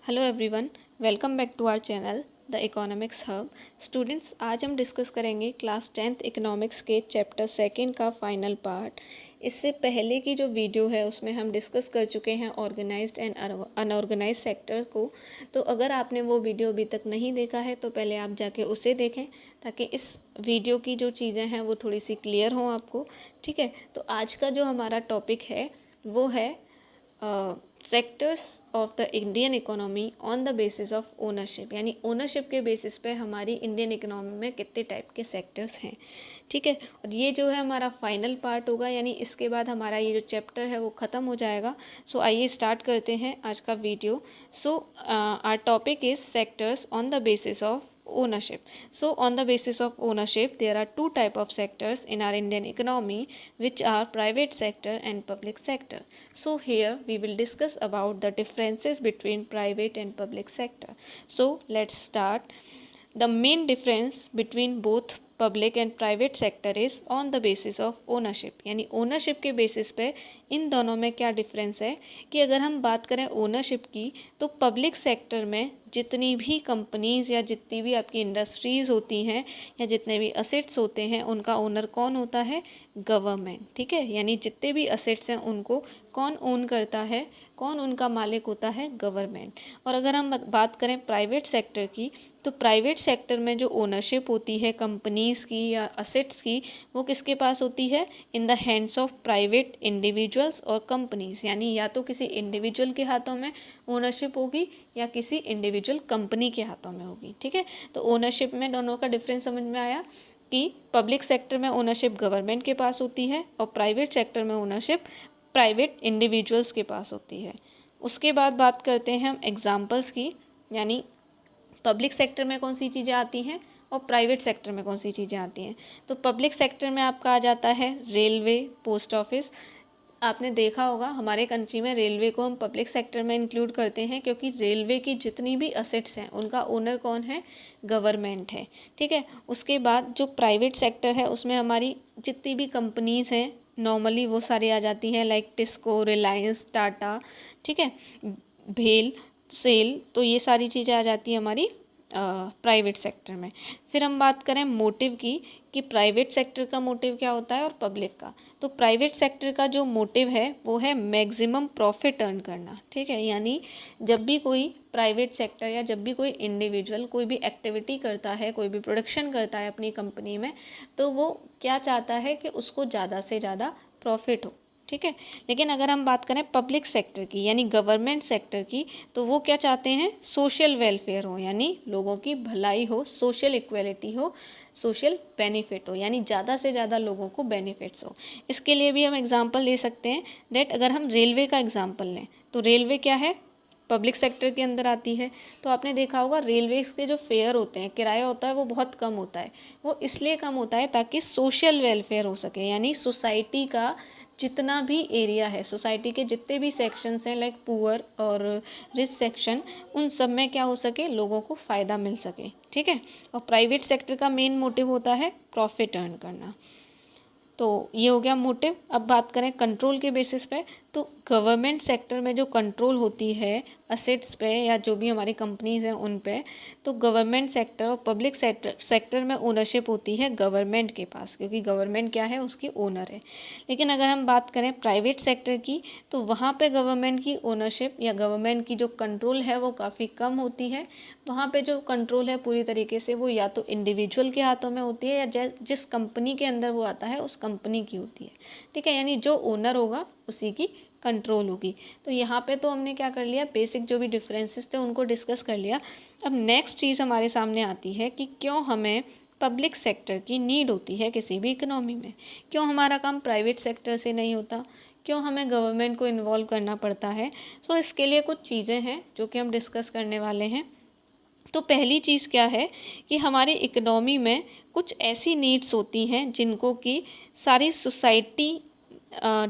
Hello everyone, welcome back to our channel the economics hub. Students, आज हम discuss करेंगे class 10th economics के chapter second का final part. इससे पहले की जो वीडियो है उसमें हम डिस्कस कर चुके हैं ऑर्गेनाइज्ड एंड अनऑर्गेनाइज्ड सेक्टर को। तो अगर आपने वो वीडियो अभी तक नहीं देखा है तो पहले आप जाके उसे देखें ताकि इस वीडियो की जो चीज़ें हैं वो थोड़ी सी क्लियर हों आपको। ठीक है, तो आज का जो हमारा टॉपिक है वो है sectors of the Indian economy on the basis of ownership, यानी ओनरशिप के बेसिस पे हमारी इंडियन इकोनॉमी में कितने टाइप के सेक्टर्स हैं। ठीक है, और ये जो है हमारा फाइनल पार्ट होगा, यानी इसके बाद हमारा ये जो चैप्टर है वो ख़त्म हो जाएगा। सो आइए स्टार्ट करते हैं आज का video. So our topic is sectors on the basis of ownership. So on the basis of ownership there are two type of sectors in our Indian economy, which are private sector and public sector. So here we will discuss about the differences between private and public sector. So let's start. The main difference between both public and private sector is on the basis of ownership, यानी ownership के basis पे इन दोनों में क्या difference है कि अगर हम बात करें ओनरशिप की तो पब्लिक सेक्टर में जितनी भी कंपनीज़ या जितनी भी आपकी इंडस्ट्रीज़ होती हैं या जितने भी असेट्स होते हैं उनका ओनर कौन होता है? गवर्नमेंट। ठीक है, यानी जितने भी असेट्स हैं उनको कौन ओन करता है, कौन उनका मालिक होता है? गवर्नमेंट। और अगर हम बात करें प्राइवेट सेक्टर की तो प्राइवेट सेक्टर में जो ओनरशिप होती है कंपनीज़ की या असेट्स की वो किसके पास होती है? In the hands of private individuals और कंपनीज़, यानी या तो किसी इंडिविजुअल के हाथों में ओनरशिप होगी या किसी इंडिविजुअल कंपनी के हाथों में होगी। ठीक है, तो ओनरशिप में दोनों का डिफरेंस समझ में आया कि पब्लिक सेक्टर में ओनरशिप गवर्नमेंट के पास होती है और प्राइवेट सेक्टर में ओनरशिप प्राइवेट इंडिविजुअल्स के पास होती है। उसके बाद बात करते हैं हम एग्जाम्पल्स की, यानी पब्लिक सेक्टर में कौन सी चीज़ें आती हैं और प्राइवेट सेक्टर में कौन सी चीज़ें आती हैं। तो पब्लिक सेक्टर में आपका आ जाता है रेलवे, पोस्ट ऑफिस। आपने देखा होगा हमारे कंट्री में रेलवे को हम पब्लिक सेक्टर में इंक्लूड करते हैं क्योंकि रेलवे की जितनी भी असेट्स हैं उनका ओनर कौन है? गवर्नमेंट है। ठीक है, उसके बाद जो प्राइवेट सेक्टर है उसमें हमारी जितनी भी कंपनीज़ हैं नॉर्मली वो सारी आ जाती हैं, लाइक टिस्को, रिलायंस, टाटा। ठीक है, भेल, सेल, तो ये सारी चीज़ें आ जाती हैं हमारी प्राइवेट सेक्टर में। फिर हम बात करें मोटिव की कि प्राइवेट सेक्टर का मोटिव क्या होता है और पब्लिक का। तो प्राइवेट सेक्टर का जो मोटिव है वो है मैक्सिमम प्रॉफिट अर्न करना। ठीक है, यानी जब भी कोई प्राइवेट सेक्टर या जब भी कोई इंडिविजुअल कोई भी एक्टिविटी करता है, कोई भी प्रोडक्शन करता है अपनी कंपनी में, तो वो क्या चाहता है कि उसको ज़्यादा से ज़्यादा प्रॉफिट हो। ठीक है, लेकिन अगर हम बात करें पब्लिक सेक्टर की यानी गवर्नमेंट सेक्टर की तो वो क्या चाहते हैं? सोशल वेलफेयर हो, यानी लोगों की भलाई हो, सोशल इक्वलिटी हो, सोशल बेनिफिट हो, यानी ज़्यादा से ज़्यादा लोगों को बेनिफिट्स हो। इसके लिए भी हम एग्जांपल ले सकते हैं दैट अगर हम रेलवे का एग्जांपल लें तो रेलवे क्या है? पब्लिक सेक्टर के अंदर आती है। तो आपने देखा होगा रेलवे के जो फेयर होते हैं, किराया होता है, वो बहुत कम होता है। वो इसलिए कम होता है ताकि सोशल वेलफेयर हो सके, यानी सोसाइटी का जितना भी एरिया है, सोसाइटी के जितने भी सेक्शंस हैं लाइक पुअर और रिच सेक्शन, उन सब में क्या हो सके? लोगों को फ़ायदा मिल सके। ठीक है, और प्राइवेट सेक्टर का मेन मोटिव होता है प्रॉफिट अर्न करना। तो ये हो गया मोटिव। अब बात करें कंट्रोल के बेसिस पे तो गवर्नमेंट सेक्टर में जो कंट्रोल होती है असेट्स पे या जो भी हमारी कंपनीज़ हैं उन पे, तो गवर्नमेंट सेक्टर और पब्लिक सेक्टर में ओनरशिप होती है गवर्नमेंट के पास, क्योंकि गवर्नमेंट क्या है? उसकी ओनर है। लेकिन अगर हम बात करें प्राइवेट सेक्टर की तो वहाँ पे गवर्नमेंट की ओनरशिप या गवर्नमेंट की जो कंट्रोल है वो काफ़ी कम होती है। वहाँ पे जो कंट्रोल है पूरी तरीके से वो या तो इंडिविजुअल के हाथों में होती है या जिस कंपनी के अंदर वो आता है उस कंपनी की होती है। ठीक है, यानी जो ओनर होगा उसी की कंट्रोल होगी। तो यहाँ पे तो हमने क्या कर लिया, बेसिक जो भी डिफरेंसेस थे उनको डिस्कस कर लिया। अब नेक्स्ट चीज़ हमारे सामने आती है कि क्यों हमें पब्लिक सेक्टर की नीड होती है किसी भी इकोनॉमी में, क्यों हमारा काम प्राइवेट सेक्टर से नहीं होता, क्यों हमें गवर्नमेंट को इन्वॉल्व करना पड़ता है। सो इसके लिए कुछ चीज़ें हैं जो कि हम डिस्कस करने वाले हैं। तो पहली चीज़ क्या है कि हमारी इकोनॉमी में कुछ ऐसी नीड्स होती हैं जिनको कि सारी सोसाइटी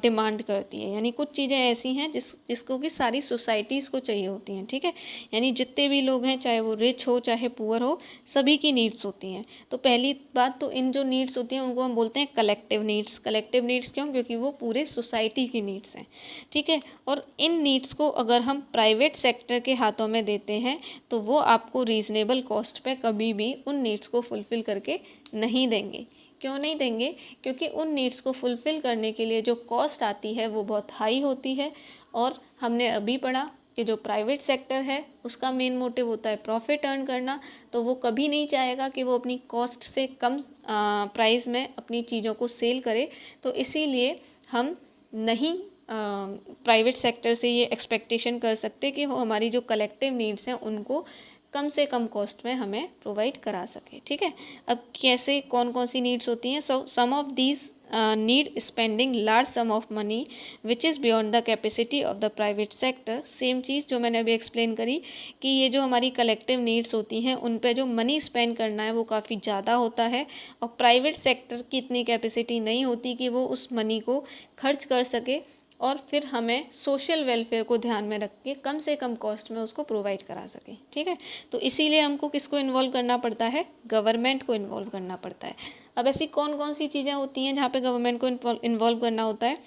डिमांड करती है। यानी कुछ चीज़ें ऐसी हैं जिसको कि सारी सोसाइटीज़ को चाहिए होती हैं, ठीक है। यानी जितने भी लोग हैं, चाहे वो रिच हो चाहे पुअर हो, सभी की नीड्स होती हैं। तो पहली बात तो इन जो नीड्स होती हैं उनको हम बोलते हैं कलेक्टिव नीड्स। कलेक्टिव नीड्स क्यों? क्योंकि वो पूरे सोसाइटी की नीड्स हैं, ठीक है। और इन नीड्स को अगर हम प्राइवेट सेक्टर के हाथों में देते हैं तो वो आपको रीज़नेबल कॉस्ट पे कभी भी उन नीड्स को फुलफ़िल करके नहीं देंगे। क्यों नहीं देंगे? क्योंकि उन नीड्स को फुलफ़िल करने के लिए जो कॉस्ट आती है वो बहुत हाई होती है। और हमने अभी पढ़ा कि जो प्राइवेट सेक्टर है उसका मेन मोटिव होता है प्रॉफिट अर्न करना, तो वो कभी नहीं चाहेगा कि वो अपनी कॉस्ट से कम प्राइस में अपनी चीज़ों को सेल करे। तो इसीलिए हम नहीं प्राइवेट सेक्टर से ये एक्सपेक्टेशन कर सकते कि वो हमारी जो कलेक्टिव नीड्स हैं उनको कम से कम कॉस्ट में हमें प्रोवाइड करा सके, ठीक है। अब कैसे, कौन कौन सी नीड्स होती हैं? Some of these need spending large sum of money which is beyond the capacity of the private sector. Same चीज़ जो मैंने अभी एक्सप्लेन करी कि ये जो हमारी कलेक्टिव नीड्स होती हैं उन पे जो मनी स्पेंड करना है वो काफ़ी ज़्यादा होता है, और प्राइवेट सेक्टर की इतनी कैपेसिटी नहीं होती कि वो उस मनी को खर्च कर सके और फिर हमें सोशल वेलफेयर को ध्यान में रख के कम से कम कॉस्ट में उसको प्रोवाइड करा सके, ठीक है। तो इसीलिए हमको किसको इन्वॉल्व करना पड़ता है? गवर्नमेंट को इन्वॉल्व करना पड़ता है। अब ऐसी कौन कौन सी चीज़ें होती हैं जहाँ पे गवर्नमेंट को इन्वॉल्व करना होता है?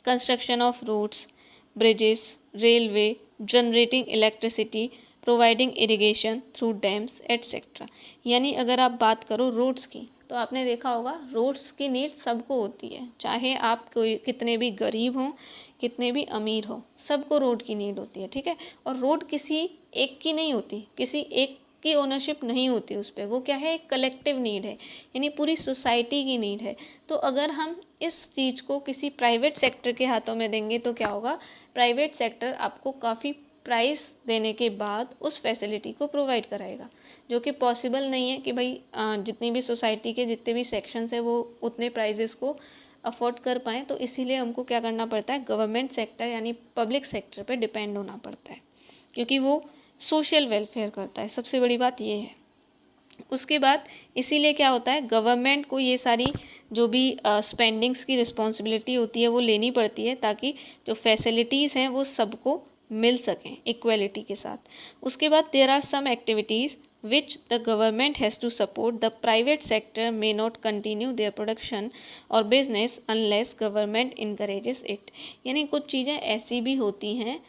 Construction of roads, bridges, railway, generating electricity, providing irrigation through dams etcetera. यानी अगर आप बात करो रोड्स की, तो आपने देखा होगा रोड्स की नीड सबको होती है, चाहे आप कोई कितने भी गरीब हों, कितने भी अमीर हो, सबको रोड की नीड होती है, ठीक है। और रोड किसी एक की नहीं होती, किसी एक की ओनरशिप नहीं होती उस पर, वो क्या है? एक कलेक्टिव नीड है, यानी पूरी सोसाइटी की नीड है। तो अगर हम इस चीज़ को किसी प्राइवेट सेक्टर के हाथों में देंगे तो क्या होगा? प्राइवेट सेक्टर आपको काफ़ी प्राइस देने के बाद उस फैसिलिटी को प्रोवाइड कराएगा, जो कि पॉसिबल नहीं है कि भाई जितनी भी सोसाइटी के जितने भी सेक्शंस हैं वो उतने प्राइजेस को अफोर्ड कर पाएँ। तो इसीलिए हमको क्या करना पड़ता है? गवर्नमेंट सेक्टर यानी पब्लिक सेक्टर पे डिपेंड होना पड़ता है, क्योंकि वो सोशल वेलफेयर करता है। सबसे बड़ी बात ये है। उसके बाद इसीलिए क्या होता है? गवर्नमेंट को ये सारी जो भी स्पेंडिंग्स की रिस्पॉन्सिबिलिटी होती है वो लेनी पड़ती है, ताकि जो फैसिलिटीज़ हैं वो सबको मिल सकें इक्वलिटी के साथ। उसके बाद there are some activities which the government has to support. The private sector may not continue their production or business unless government encourages it. यानी कुछ चीज़ें ऐसी भी होती हैं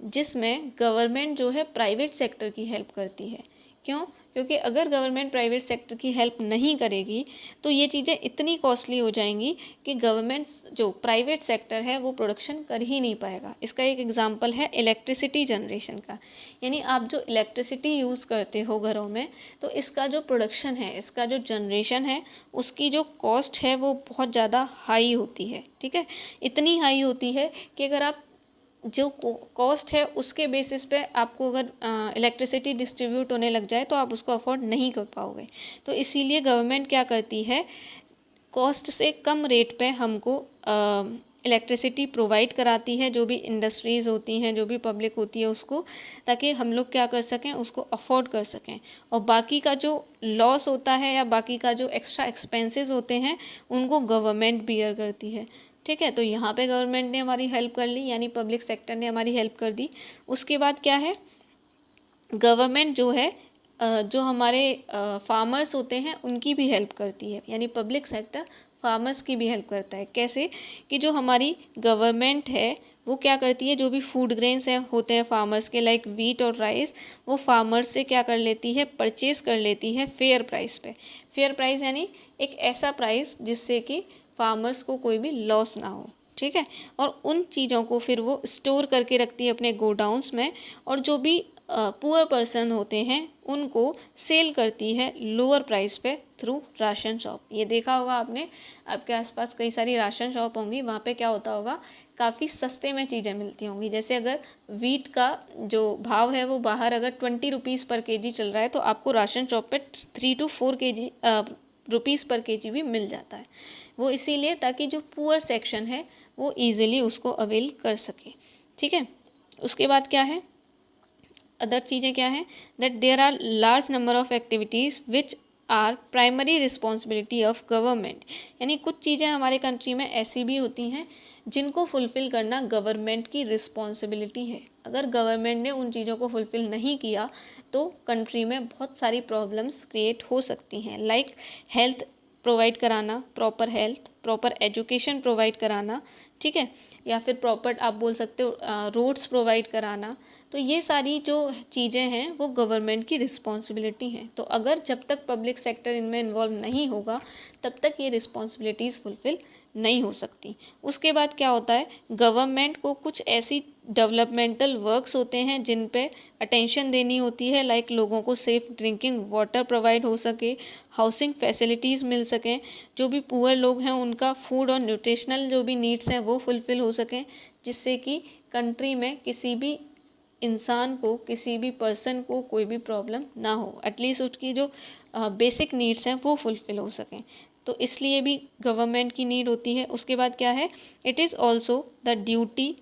जिसमें गवर्नमेंट जो है प्राइवेट सेक्टर की हेल्प करती है। क्यों? क्योंकि अगर गवर्नमेंट प्राइवेट सेक्टर की हेल्प नहीं करेगी तो ये चीज़ें इतनी कॉस्टली हो जाएंगी कि गवर्नमेंट जो प्राइवेट सेक्टर है वो प्रोडक्शन कर ही नहीं पाएगा। इसका एक एग्जांपल है इलेक्ट्रिसिटी जनरेशन का। यानी आप जो इलेक्ट्रिसिटी यूज़ करते हो घरों में, तो इसका जो प्रोडक्शन है, इसका जो जनरेशन है, उसकी जो कॉस्ट है वो बहुत ज़्यादा हाई होती है, ठीक है। इतनी हाई होती है कि अगर आप जो कॉस्ट है उसके बेसिस पे आपको अगर इलेक्ट्रिसिटी डिस्ट्रीब्यूट होने लग जाए तो आप उसको अफोर्ड नहीं कर पाओगे। तो इसीलिए गवर्नमेंट क्या करती है? कॉस्ट से कम रेट पे हमको इलेक्ट्रिसिटी प्रोवाइड कराती है, जो भी इंडस्ट्रीज़ होती हैं, जो भी पब्लिक होती है उसको, ताकि हम लोग क्या कर सकें? उसको अफोर्ड कर सकें। और बाकी का जो लॉस होता है या बाकी का जो एक्स्ट्रा एक्सपेंसेस होते हैं उनको गवर्नमेंट बियर करती है, ठीक है। तो यहाँ पे गवर्नमेंट ने हमारी हेल्प कर ली, यानी पब्लिक सेक्टर ने हमारी हेल्प कर दी। उसके बाद क्या है? गवर्नमेंट जो है जो हमारे फार्मर्स होते हैं उनकी भी हेल्प करती है, यानी पब्लिक सेक्टर फार्मर्स की भी हेल्प करता है। कैसे? कि जो हमारी गवर्नमेंट है वो क्या करती है? जो भी फूड ग्रेन्स हैं होते हैं फार्मर्स के, लाइक वीट और राइस, वो फार्मर्स से क्या कर लेती है? परचेज़ कर लेती है फेयर प्राइस पे। फेयर प्राइस यानी एक ऐसा प्राइस जिससे कि फार्मर्स को कोई भी लॉस ना हो, ठीक है। और उन चीज़ों को फिर वो स्टोर करके रखती है अपने गोडाउंस में, और जो भी पुअर पर्सन होते हैं उनको सेल करती है लोअर प्राइस पे थ्रू राशन शॉप। ये देखा होगा आपने, आपके आसपास कई सारी राशन शॉप होंगी, वहाँ पे क्या होता होगा? काफ़ी सस्ते में चीज़ें मिलती होंगी। जैसे अगर वीट का जो भाव है वो बाहर अगर 20 रुपीज़ पर केजी चल रहा है, तो आपको राशन शॉप पे 3 to 4 रुपीज़ पर केजी भी मिल जाता है। वो इसीलिए ताकि जो पुअर सेक्शन है वो ईज़िली उसको अवेल कर सके, ठीक है। उसके बाद क्या है? अदर चीज़ें क्या हैं? That there are large number of activities which are primary responsibility of government, यानी कुछ चीज़ें हमारे कंट्री में ऐसी भी होती हैं जिनको फुलफ़िल करना गवर्नमेंट की रिस्पॉन्सिबिलिटी है। अगर गवर्नमेंट ने उन चीज़ों को फुलफ़िल नहीं किया तो कंट्री में बहुत सारी प्रॉब्लम्स क्रिएट हो सकती हैं, लाइक हेल्थ प्रोवाइड कराना, proper health, proper education provide कराना, ठीक है, या फिर प्रॉपर आप बोल सकते हो रोड्स प्रोवाइड कराना। तो ये सारी जो चीज़ें हैं वो गवर्नमेंट की रिस्पॉन्सिबिलिटी हैं। तो अगर जब तक पब्लिक सेक्टर इनमें इन्वॉल्व नहीं होगा तब तक ये रिस्पॉन्सिबिलिटीज़ फुलफ़िल नहीं हो सकती। उसके बाद क्या होता है, गवर्नमेंट को कुछ ऐसी डेवलपमेंटल वर्क्स होते हैं जिन पे अटेंशन देनी होती है, लाइक लोगों को सेफ़ ड्रिंकिंग वाटर प्रोवाइड हो सके, हाउसिंग फैसिलिटीज़ मिल सकें, जो भी पुअर लोग हैं उनका फूड और न्यूट्रिशनल जो भी नीड्स हैं वो फुलफ़िल हो सकें, जिससे कि कंट्री में किसी भी इंसान को, किसी भी पर्सन को कोई भी प्रॉब्लम ना हो, एटलीस्ट उसकी जो बेसिक नीड्स हैं वो फुलफ़िल हो सकें। तो इसलिए भी गवर्नमेंट की नीड होती है। उसके बाद क्या है, it is also the duty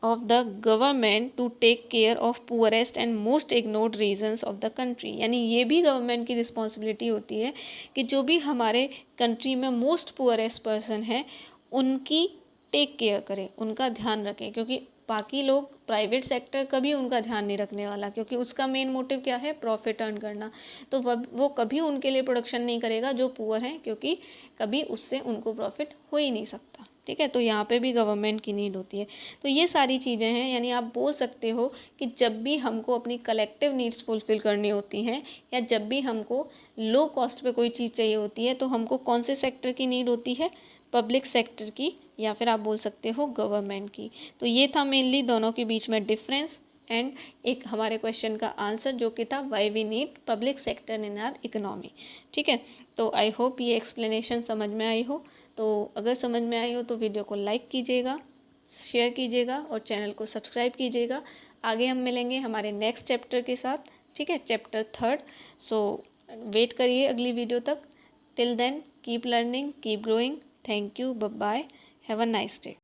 of the government to take care of poorest and most ignored regions of the country, यानी ये भी गवर्नमेंट की रिस्पॉन्सिबिलिटी होती है कि जो भी हमारे कंट्री में मोस्ट पुअरेस्ट पर्सन है उनकी टेक केयर करें, उनका ध्यान रखें, क्योंकि बाकी लोग, प्राइवेट सेक्टर कभी उनका ध्यान नहीं रखने वाला, क्योंकि उसका मेन मोटिव क्या है, प्रॉफिट अर्न करना। तो वो कभी उनके लिए प्रोडक्शन नहीं करेगा जो पुअर हैं, क्योंकि कभी उससे उनको प्रॉफिट हो ही नहीं सकता, ठीक है। तो यहाँ पे भी गवर्नमेंट की नीड होती है। तो ये सारी चीज़ें हैं, यानी आप बोल सकते हो कि जब भी हमको अपनी कलेक्टिव नीड्स फुलफ़िल करनी होती हैं, या जब भी हमको लो कॉस्ट पे कोई चीज़ चाहिए होती है, तो हमको कौन से सेक्टर की नीड होती है, पब्लिक सेक्टर की, या फिर आप बोल सकते हो गवर्नमेंट की। तो ये था मेनली दोनों के बीच में डिफरेंस, एंड एक हमारे क्वेश्चन का आंसर जो कि था why we need public sector in our economy, ठीक है। तो आई होप ये एक्सप्लेनेशन समझ में आई हो। तो अगर समझ में आई हो तो वीडियो को लाइक कीजिएगा, शेयर कीजिएगा और चैनल को सब्सक्राइब कीजिएगा। आगे हम मिलेंगे हमारे नेक्स्ट चैप्टर के साथ, ठीक है, चैप्टर 3। सो वेट करिए अगली वीडियो तक। Till then keep learning, keep growing. Thank you, bye bye, have a nice day.